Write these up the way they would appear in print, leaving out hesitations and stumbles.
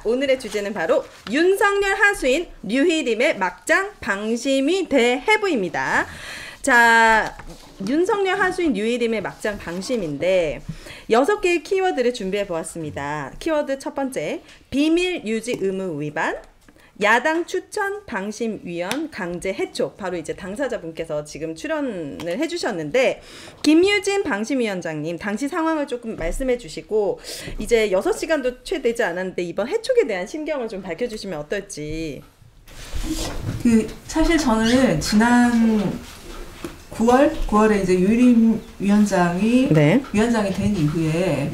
오늘의 주제는 바로 윤석열 하수인 류희림의 막장 방심위 대해부입니다. 자, 윤석열 하수인 류희림의 막장 방심인데 6개의 키워드를 준비해 보았습니다. 키워드 첫 번째, 비밀 유지 의무 위반, 야당 추천 방심위원 강제 해촉. 바로 이제 당사자분께서 지금 출연을 해주셨는데, 김유진 방심위원장님 당시 상황을 조금 말씀해 주시고, 이제 6시간도 채 되지 않았는데 이번 해촉에 대한 심경을 좀 밝혀주시면 어떨지. 사실 저는 지난 9월에 이제 유희림 위원장이 위원장이 된 이후에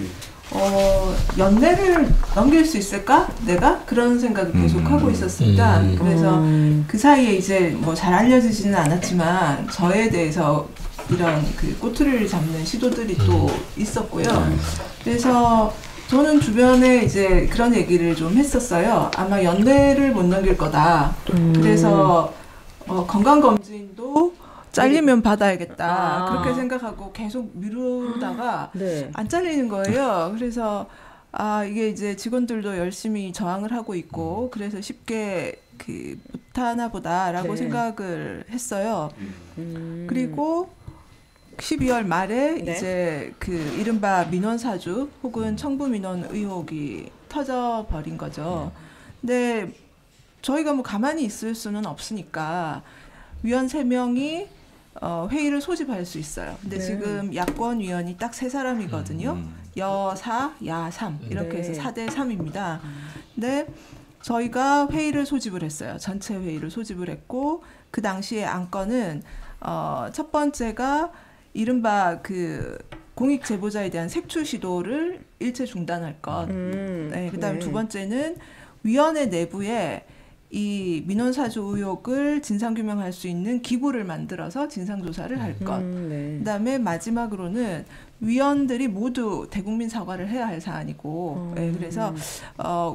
연내를 넘길 수 있을까? 내가? 그런 생각을 계속 하고 있었습니다. 그래서 그 사이에 이제 뭐 잘 알려지지는 않았지만 저에 대해서 이런 그 꼬투리를 잡는 시도들이 또 있었고요. 그래서 저는 주변에 이제 그런 얘기를 좀 했었어요. 아마 연내를 못 넘길 거다. 그래서 건강검진도 잘리면 받아야겠다. 그렇게 생각하고 계속 미루다가 안 잘리는 거예요. 그래서 이게 이제 직원들도 열심히 저항을 하고 있고 그래서 쉽게 못하나 보다라고 생각을 했어요. 그리고 12월 말에 이제 이른바 민원사주 혹은 청부민원 의혹이 터져버린 거죠. 근데 저희가 뭐 가만히 있을 수는 없으니까 위원 3명이 회의를 소집할 수 있어요. 근데 지금 야권 위원이 딱 3사람이거든요. 여4, 야3 이렇게 해서 4대3입니다. 근데 저희가 회의를 소집을 했어요. 전체 회의를 소집을 했고 그 당시에 안건은 첫 번째가 이른바 공익 제보자에 대한 색출 시도를 일체 중단할 것. 그다음에 두 번째는 위원회 내부에 이 민원사주 의혹을 진상규명할 수 있는 기구를 만들어서 진상조사를 할 것. 그다음에 마지막으로는 위원들이 모두 대국민 사과를 해야 할 사안이고, 그래서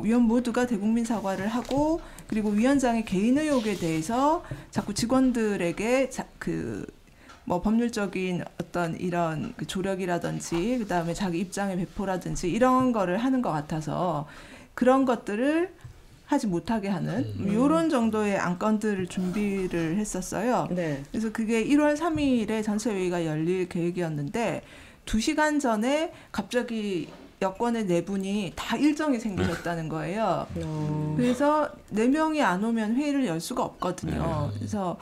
위원 모두가 대국민 사과를 하고, 그리고 위원장의 개인 의혹에 대해서 자꾸 직원들에게 뭐 법률적인 어떤 이런 조력이라든지, 그다음에 자기 입장의 배포라든지 이런 거를 하는 것 같아서 그런 것들을 하지 못하게 하는 이런 정도의 안건들을 준비를 했었어요. 그래서 그게 1월 3일에 전체회의가 열릴 계획이었는데 2시간 전에 갑자기 여권의 4분이 다 일정이 생기셨다는 거예요. 그래서 4명이 안 오면 회의를 열 수가 없거든요. 그래서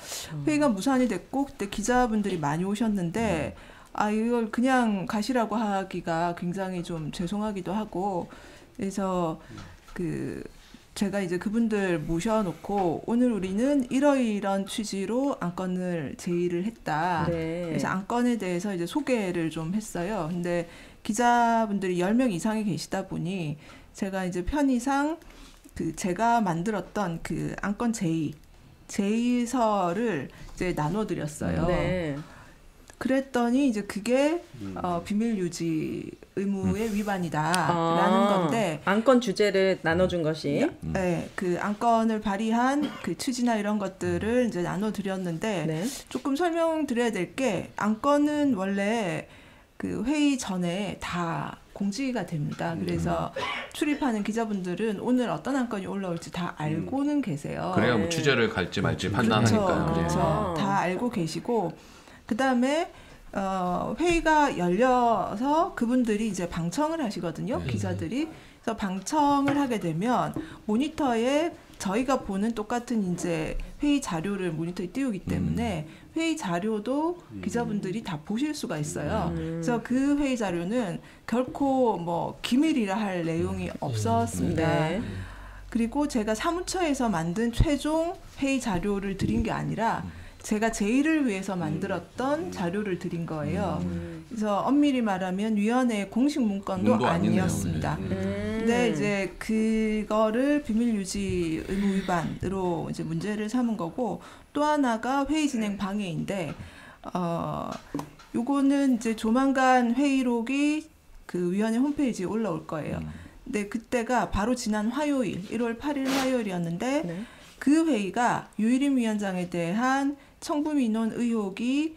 회의가 무산이 됐고 그때 기자분들이 많이 오셨는데 이걸 그냥 가시라고 하기가 굉장히 좀 죄송하기도 하고 그래서 제가 이제 그분들 모셔놓고 오늘 우리는 이러이런 취지로 안건을 제의를 했다. 그래서 안건에 대해서 이제 소개를 좀 했어요. 근데 기자분들이 10명 이상이 계시다 보니 제가 이제 편의상 제가 만들었던 안건 제의서를 이제 나눠드렸어요. 그랬더니 이제 그게 비밀 유지 의무의 위반이다라는 건데 안건 주제를 나눠준 것이 그 안건을 발의한 취지나 이런 것들을 이제 나눠드렸는데 조금 설명드려야 될 게 안건은 원래 회의 전에 다 공지가 됩니다. 그래서 출입하는 기자분들은 오늘 어떤 안건이 올라올지 다 알고는 계세요. 그래야 뭐 취재를 갈지 말지 판단하니까요. 그렇죠. 다 알고 계시고 그다음에 회의가 열려서 그분들이 이제 방청을 하시거든요. 기자들이. 그래서 방청을 하게 되면 모니터에 저희가 보는 똑같은 이제 회의 자료를 모니터에 띄우기 때문에 회의 자료도 기자분들이 다 보실 수가 있어요. 그래서 그 회의 자료는 결코 뭐 기밀이라 할 내용이 없었습니다. 그리고 제가 사무처에서 만든 최종 회의 자료를 드린 게 아니라 제가 제의를 위해서 만들었던 자료를 드린 거예요. 그래서 엄밀히 말하면 위원회의 공식 문건도 아니었습니다. 근데 이제 그거를 비밀 유지 의무 위반으로 이제 문제를 삼은 거고 또 하나가 회의 진행 방해인데 요거는 이제 조만간 회의록이 위원회 홈페이지에 올라올 거예요. 근데 그때가 바로 지난 화요일 1월 8일 화요일이었는데 그 회의가 유희림 위원장에 대한 청부민원 의혹이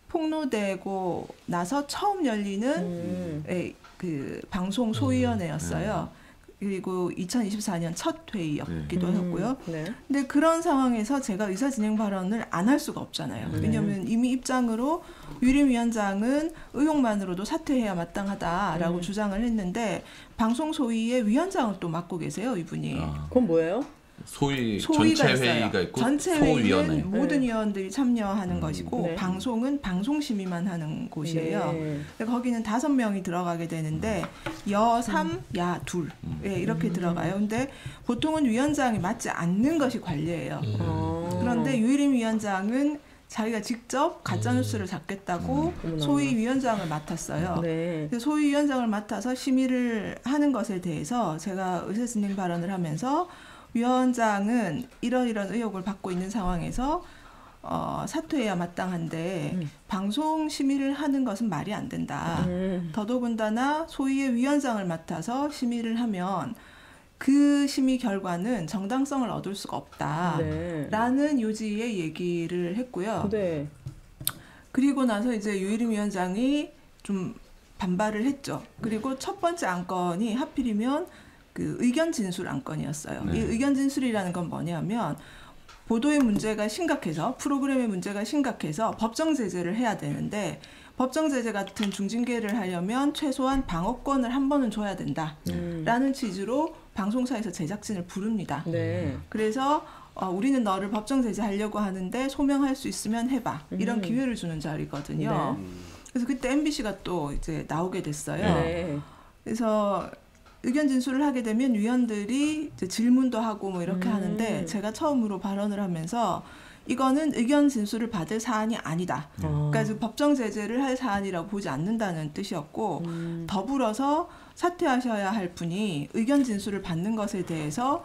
폭로되고 나서 처음 열리는 방송 소위원회였어요. 그리고 2024년 첫 회의였기도 했고요. 네. 근데 그런 상황에서 제가 의사진행 발언을 안 할 수가 없잖아요. 왜냐하면 이미 입장으로 유림 위원장은 의혹만으로도 사퇴해야 마땅하다라고 주장을 했는데 방송 소위의 위원장을 또 맡고 계세요, 이분이. 그건 뭐예요? 소위가 전체 있어요. 회의가 있고 전체 소위원회. 회의는 모든 위원들이 참여하는 것이고 네. 방송은 방송심의만 하는 곳이에요. 네. 근데 거기는 5명이 들어가게 되는데 여 3, 야 2 이렇게 들어가요. 근데 보통은 위원장이 맡지 않는 것이 관례예요. 그런데 유일임 위원장은 자기가 직접 가짜뉴스를 잡겠다고 소위 위원장을 맡았어요. 네. 소위 위원장을 맡아서 심의를 하는 것에 대해서 제가 의사진행 발언을 하면서 위원장은 이런 의혹을 받고 있는 상황에서 사퇴해야 마땅한데 방송 심의를 하는 것은 말이 안 된다. 더더군다나 소위의 위원장을 맡아서 심의를 하면 그 심의 결과는 정당성을 얻을 수가 없다라는 네. 요지의 얘기를 했고요. 네. 그리고 나서 이제 유일임 위원장이 좀 반발을 했죠. 그리고 첫 번째 안건이 하필이면 그 의견 진술 안건이었어요. 네. 이 의견 진술이라는 건 뭐냐면 보도의 문제가 심각해서 프로그램의 문제가 심각해서 법정 제재를 해야 되는데 법정 제재 같은 중징계를 하려면 최소한 방어권을 한 번은 줘야 된다라는 취지로 방송사에서 제작진을 부릅니다. 네. 그래서 우리는 너를 법정 제재하려고 하는데 소명할 수 있으면 해봐. 이런 기회를 주는 자리거든요. 네. 그래서 그때 MBC가 또 이제 나오게 됐어요. 네. 그래서 의견 진술을 하게 되면 위원들이 이제 질문도 하고 뭐 이렇게 하는데 제가 처음으로 발언을 하면서 이거는 의견 진술을 받을 사안이 아니다. 그러니까 법정 제재를 할 사안이라고 보지 않는다는 뜻이었고 더불어서 사퇴하셔야 할 분이 의견 진술을 받는 것에 대해서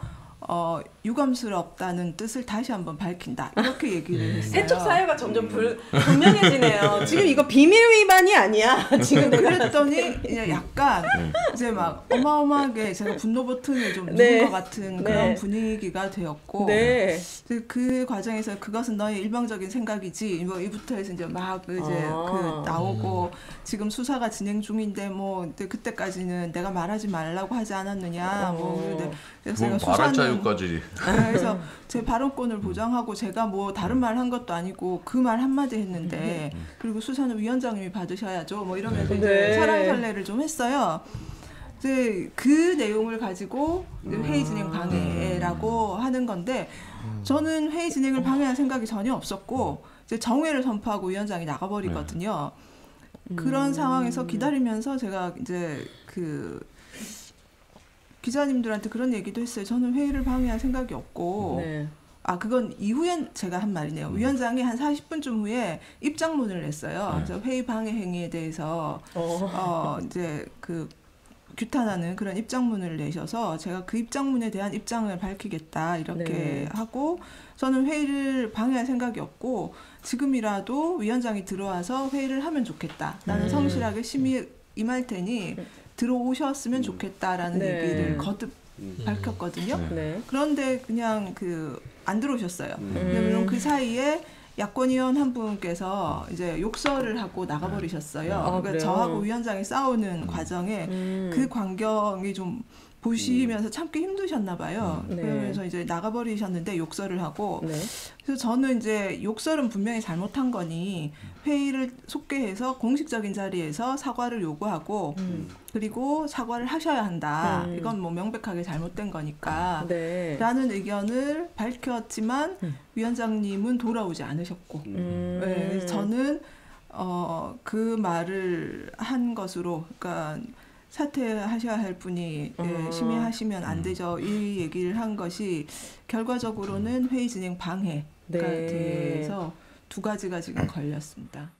유감스럽다는 뜻을 다시 한번 밝힌다. 이렇게 얘기를 했어요. 세척 사유가 점점 분명해지네요. 지금 이거 비밀 위반이 아니야. 지금 내가 그랬더니 이제 약간 이제 막 어마어마하게 제가 분노 버튼을 좀 누른 네. 것 같은 네. 그런 분위기가 되었고 네. 그 과정에서 그것은 너의 일방적인 생각이지 뭐 이부터 해서 이제 막 이제 그 나오고 지금 수사가 진행 중인데 뭐 그때까지는 내가 말하지 말라고 하지 않았느냐 뭐 그래서 제가 말할 수사는 자유까지. 그래서 제 발언권을 보장하고 제가 뭐 다른 말 한 것도 아니고 그 말 한마디 했는데 그리고 수사는 위원장님이 받으셔야죠 뭐 이러면서 이제 네. 사랑살래를 좀 했어요. 이제 그 내용을 가지고 회의 진행 방해라고 하는 건데 저는 회의 진행을 방해할 생각이 전혀 없었고 이제 정회를 선포하고 위원장이 나가버리거든요. 그런 상황에서 기다리면서 제가 이제 그 기자님들한테 그런 얘기도 했어요. 저는 회의를 방해할 생각이 없고 네. 그건 이후엔 제가 한 말이네요. 위원장이 한 40분쯤 후에 입장문을 냈어요. 그래서 회의 방해 행위에 대해서 이제 그 규탄하는 그런 입장문을 내셔서 제가 그 입장문에 대한 입장을 밝히겠다 이렇게 네. 하고 저는 회의를 방해할 생각이 없고 지금이라도 위원장이 들어와서 회의를 하면 좋겠다. 나는 성실하게 심의에 임할 테니 들어오셨으면 좋겠다라는 네. 얘기를 거듭 밝혔거든요. 네. 그런데 그냥 안 들어오셨어요. 왜냐면 그 사이에 야권위원 한 분께서 이제 욕설을 하고 나가버리셨어요. 그러니까 그래요? 저하고 위원장이 싸우는 과정에 그 광경이 좀 보시면서 참기 힘드셨나 봐요. 네. 그러면서 이제 나가버리셨는데 욕설을 하고 네. 그래서 저는 이제 욕설은 분명히 잘못한 거니 회의를 속개해서 공식적인 자리에서 사과를 요구하고 그리고 사과를 하셔야 한다. 이건 뭐 명백하게 잘못된 거니까 네. 라는 의견을 밝혔지만 위원장님은 돌아오지 않으셨고 네, 그래서 저는 그 말을 한 것으로 그러니까 사퇴하셔야 할 분이 심의하시면 안 되죠. 이 얘기를 한 것이 결과적으로는 회의 진행 방해가 네. 돼서 2가지가 지금 걸렸습니다.